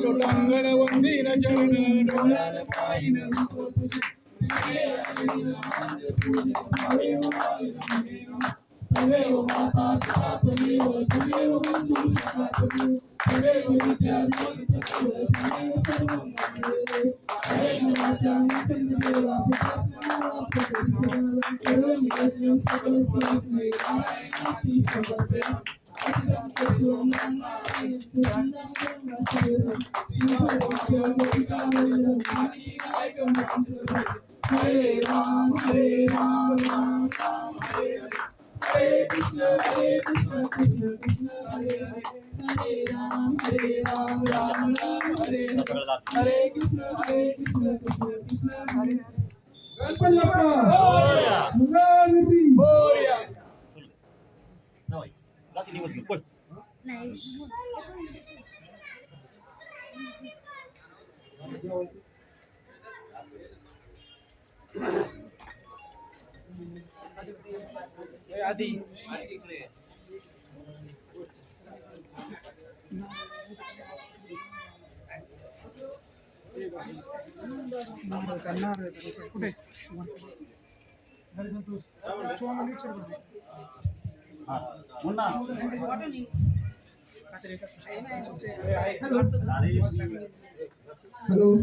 लोटांगण वंदीन चरण डोळ्याला पाहिन तुमेव माता पिता तुमेव तुमेव बंधु सखा तुमेव विद्या तुमेव सर्वं हरे नमाचा निसंदेवा सर्वं यज्ञं सकलं परस्मै नारायणासी समर्पयामि अखिलं तस्वं नारायणं हरे राम राम राम हरे हरे कृष्ण कृष्ण कृष्ण हरे हरे हरे राम राम राम हरे हरे हरे कृष्ण कृष्ण कृष्ण हरे हरे गणपती बाप्पा मोरया मंगलमूर्ती मोरया नाही रात्री निवड बोल नाही आधी इकडे कुठे हॅलो